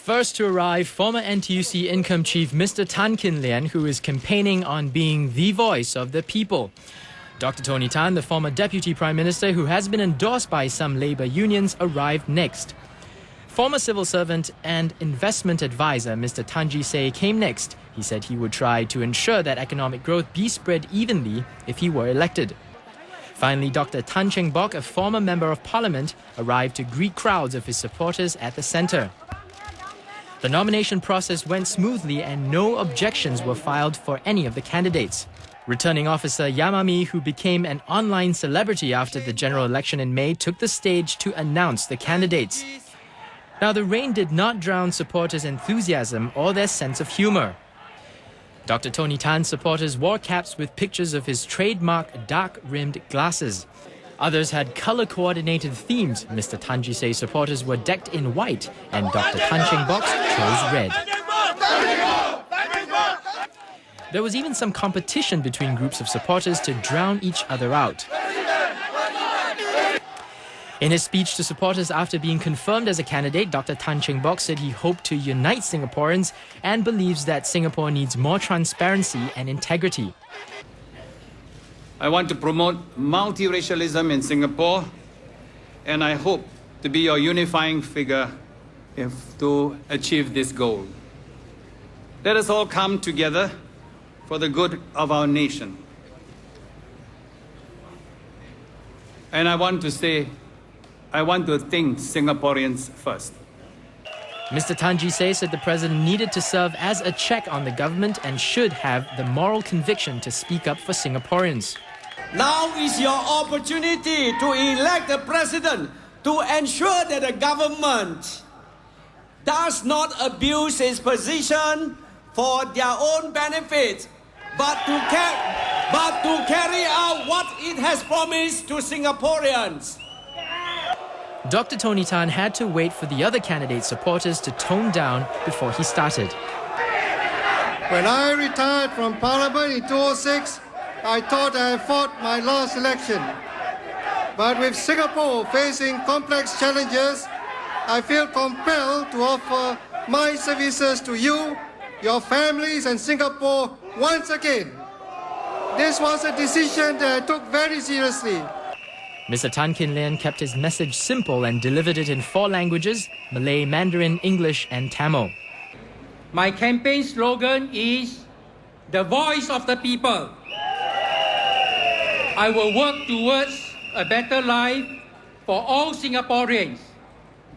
First to arrive, former NTUC Income Chief Mr. Tan Kin Lian, who is campaigning on being the voice of the people. Dr. Tony Tan, the former Deputy Prime Minister who has been endorsed by some labour unions, arrived next. Former civil servant and investment advisor Mr. Tan Ji Se came next. He said he would try to ensure that economic growth be spread evenly if he were elected. Finally, Dr. Tan Cheng Bock, a former Member of Parliament, arrived to greet crowds of his supporters at the centre. The nomination process went smoothly and no objections were filed for any of the candidates. Returning officer Yamami, who became an online celebrity after the general election in May, took the stage to announce the candidates. Now, the rain did not drown supporters' enthusiasm or their sense of humour. Dr. Tony Tan's supporters wore caps with pictures of his trademark dark-rimmed glasses. Others had colour-coordinated themes. Mr. Tan Ji Se supporters were decked in white and Dr. Tan Cheng Bock chose red. There was even some competition between groups of supporters to drown each other out. In his speech to supporters after being confirmed as a candidate, Dr. Tan Cheng Bock said he hoped to unite Singaporeans and believes that Singapore needs more transparency and integrity. I want to promote multiracialism in Singapore, and I hope to be your unifying figure to achieve this goal. Let us all come together for the good of our nation. And I want to thank Singaporeans first. Mr. Tan Ji Se said the president needed to serve as a check on the government and should have the moral conviction to speak up for Singaporeans. Now is your opportunity to elect the president to ensure that the government does not abuse its position for their own benefit, but to carry out what it has promised to Singaporeans. Dr. Tony Tan had to wait for the other candidate's supporters to tone down before he started. When I retired from Parliament in 2006, I thought I had fought my last election. But with Singapore facing complex challenges, I feel compelled to offer my services to you, your families and Singapore once again. This was a decision that I took very seriously. Mr. Tan Kin Lian kept his message simple and delivered it in 4 languages: Malay, Mandarin, English and Tamil. My campaign slogan is the voice of the people. I will work towards a better life for all Singaporeans.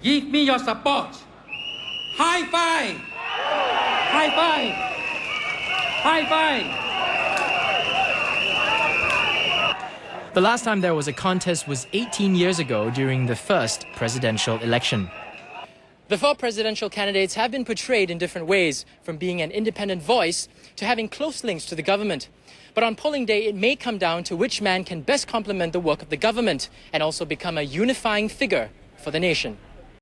Give me your support. High five! High five! High five! The last time there was a contest was 18 years ago during the first presidential election. The 4 presidential candidates have been portrayed in different ways, from being an independent voice to having close links to the government. But on polling day, it may come down to which man can best complement the work of the government and also become a unifying figure for the nation.